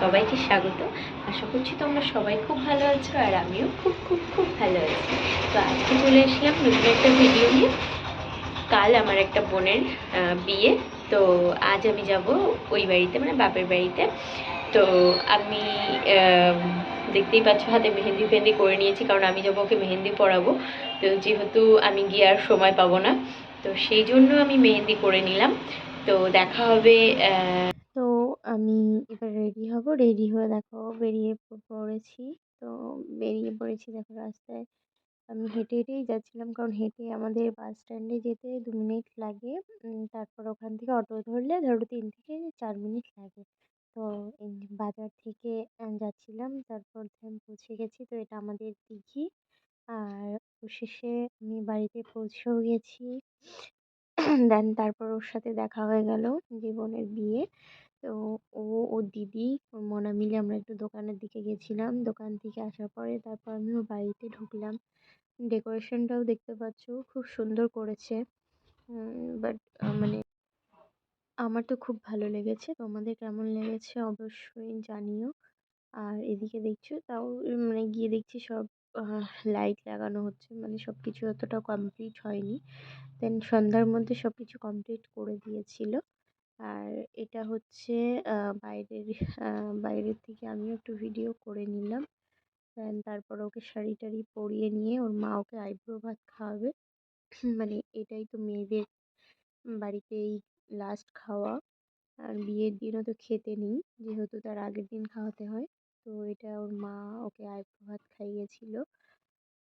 সবাইকে স্বাগত। আশা করছি তোমরা সবাই খুব ভালো আছো আর আমিও খুব খুব খুব ভালো আছি। তো আজকে চলে আসলাম নতুন একটা ভিডিও নিয়ে। কাল আমার একটা বোনের বিয়ে। তো আজ আমি যাব ওই বাড়িতে, মানে বাপের বাড়িতে। তো আমি দেখতেই পাচ্ছ হাতে মেহেন্দি ফেহেন্দি করে নিয়েছি, কারণ আমি যাবো ওকে মেহেন্দি পরাবো। তো যেহেতু আমি গিয়ে আর সময় পাবো না, তো সেই জন্য আমি মেহেন্দি করে নিলাম। তো দেখা হবে। তো আমি এবার রেডি হব, রেডি হয়ে দেখো বেরিয়ে পড়েছি। তো বেরিয়ে পড়েছি, দেখো রাস্তায় আমি হেঁটে হেঁটেই যাচ্ছিলাম, কারণ হেঁটে আমাদের বাস স্ট্যান্ডে যেতে 2 মিনিট লাগে। তারপর ওখান থেকে অটো ধরলে ধরো 3 থেকে 4 মিনিট লাগে। তো এই বাজার থেকে যাচ্ছিলাম, তারপর আমি পৌঁছে গেছি। তো এটা আমাদের দিঘি। আর শেষে আমি বাড়িতে পৌঁছেও গেছি। দেন তারপর ওর সাথে দেখা হয়ে গেল, জীবনের বিয়ে। তো ও ওর দিদি ওর মনা মিলে আমরা একটু দোকানের দিকে গেছিলাম। দোকান থেকে আসার পরে তারপর আমি ওর বাড়িতে ঢুকলাম। ডেকোরেশনটাও দেখতে পাচ্ছ খুব সুন্দর করেছে। বাট মানে আমার তো খুব ভালো লেগেছে, তোমাদের কেমন লেগেছে অবশ্যই জানিও। আর এদিকে দেখছো তাও মানে গিয়ে দেখছি সব লাইট লাগানো হচ্ছে, মানে সব কিছু অতটা কমপ্লিট হয়নি। দেন সন্ধ্যার মধ্যে সব কিছু কমপ্লিট করে দিয়েছিল। আর এটা হচ্ছে বাইরের বাইরের থেকে আমিও একটু ভিডিও করে নিলাম। দেন তারপর ওকে শাড়ি টাড়ি পরিয়ে নিয়ে ওর মা ওকে আইব্রো ভাত খাওয়াবে। মানে এটাই তো মেয়েদের বাড়িতেই লাস্ট খাওয়া। আর বিয়ের দিনও তো খেতে নেই, যেহেতু তার আগের দিন খাওয়াতে হয়। তো এটা ওর মা ওকে আইব্রো ভাত খাইয়েছিল।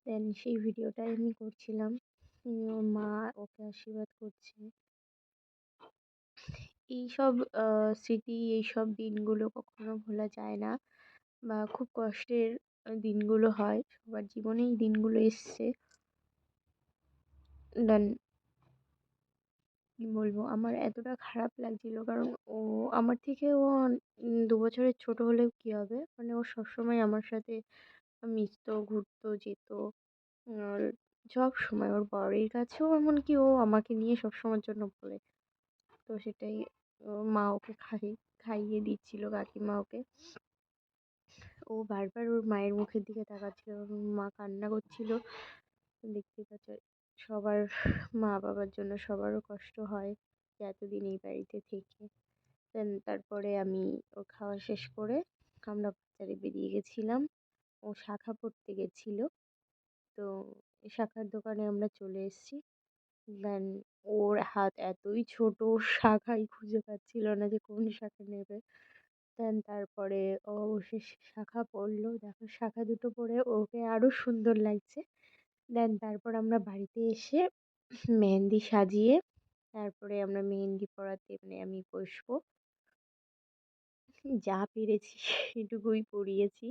দেন সেই ভিডিওটাই আমি করছিলাম। ওর মা ওকে আশীর্বাদ করছে। এইসব স্মৃতি, এইসব দিনগুলো কখনো ভোলা যায় না, বা খুব কষ্টের দিনগুলো হয় সবার জীবনে, এই দিনগুলো এসছে। দেন কি বলবো, আমার এতটা খারাপ লাগছিল, কারণ ও আমার থেকে ও 2 বছরের ছোট হলেও কি হবে, মানে ও সবসময় আমার সাথে মিশতো, ঘুরতো, যেত। আর সব সময় ওর বরের কাছেও এমনকি ও আমাকে নিয়ে সবসময়ের জন্য বলে। তো সেটাই ওর মা ওকে খাইয়ে দিচ্ছিল, কাকিমা ওকে। ও বারবার ওর মায়ের মুখের দিকে তাকাচ্ছিল, ওর মা কান্না করছিল। দেখতেই পাচ্ছ সবার মা বাবার জন্য সবারও কষ্ট হয় যে এতদিন এই বাড়িতে থেকে। দেন তারপরে আমি ওর খাওয়া শেষ করে আমরা বাজারে বেরিয়ে গেছিলাম। ও শাঁখা পড়তে গেছিল। তো শাঁখার দোকানে আমরা চলে এসেছি। দেন ওর হাত এতই ছোট, ও শাঁখাই খুঁজে পাচ্ছিল না যে কোন শাঁখা নেবে। দেন তারপরে ও সে শাঁখা পরলো, দেখো শাঁখা দুটো পরে ওকে আরো সুন্দর লাগছে। দেন তারপর আমরা বাড়িতে এসে মেহেন্দি সাজিয়ে তারপরে আমরা মেহেন্দি পরাতে, মানে আমি বসবো। যা পেরেছি সেটুকুই পরিয়েছি।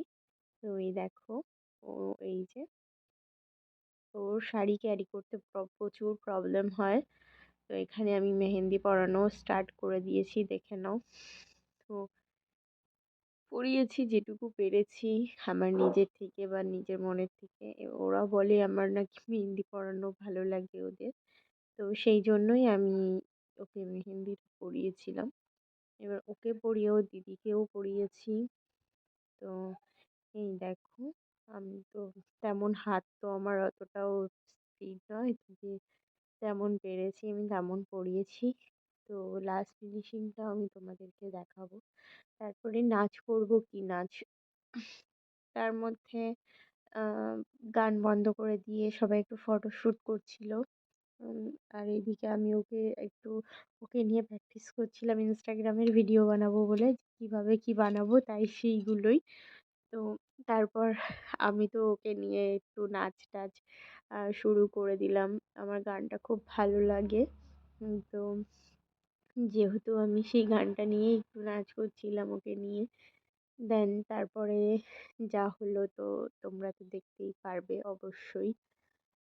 তো এই দেখো, ও এই যে ওর শাড়ি ক্যারি করতে প্রচুর প্রবলেম হয়। তো এখানে আমি মেহেন্দি পরানো স্টার্ট করে দিয়েছি, দেখে নাও। তো পরিয়েছি যেটুকু পেরেছি আমার নিজের থেকে বা নিজের মনের থেকে। ওরা বলে আমার নাকি মেহেন্দি পরানো ভালো লাগে ওদের। তো সেই জন্যই আমি ওকে মেহেন্দিটা পরিয়েছিলাম। এবার ওকে পরিয়ে ওর দিদিকেও পরিয়েছি। তো এই দেখো, আমি তো তেমন হাত তো আমার অতটাও স্পিড নয় যে যেমন পেরেছি আমি তেমন পরিয়েছি। তো লাস্ট ফিনিশিংটা আমি তোমাদেরকে দেখাবো। তারপরে নাচ করব, কি নাচ, তার মধ্যে গান বন্ধ করে দিয়ে সবাই একটু ফটোশ্যুট করছিল। আর এদিকে আমি ওকে নিয়ে প্র্যাকটিস করছিলাম ইনস্টাগ্রামের ভিডিও বানাবো বলে, কিভাবে কি বানাবো তাই সেইগুলোই। তো তারপর আমি তো ওকে নিয়ে একটু নাচ টাচ শুরু করে দিলাম। আমার গানটা খুব ভালো লাগে। তো যেহেতু আমি সেই গানটা নিয়েই একটু নাচ করছিলাম ওকে নিয়ে। দেন তারপরে যা হলো তো তোমরা তো দেখতেই পারবে অবশ্যই।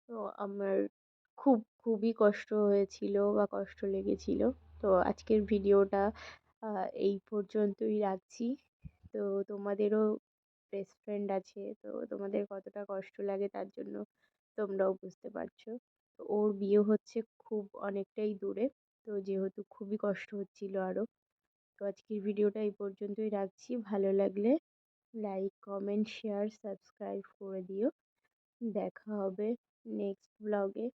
তো আমার খুবই কষ্ট হয়েছিল বা কষ্ট লেগেছিল। তো আজকের ভিডিওটা এই পর্যন্তই রাখছি। তো তোমাদেরও বেস্ট ফ্রেন্ড আছে, তো তোমাদের কতটা কষ্ট লাগে তার জন্য তোমরাও বুঝতে পারছো। তো ওর বিয়ে হচ্ছে খুব অনেকটাই দূরে। তো যেহেতু খুবই কষ্ট হচ্ছিল আরও। তো আজকের ভিডিওটা এই পর্যন্তই রাখছি। ভালো লাগলে লাইক, কমেন্ট, শেয়ার, সাবস্ক্রাইব করে দিও। দেখা হবে নেক্সট ব্লগে।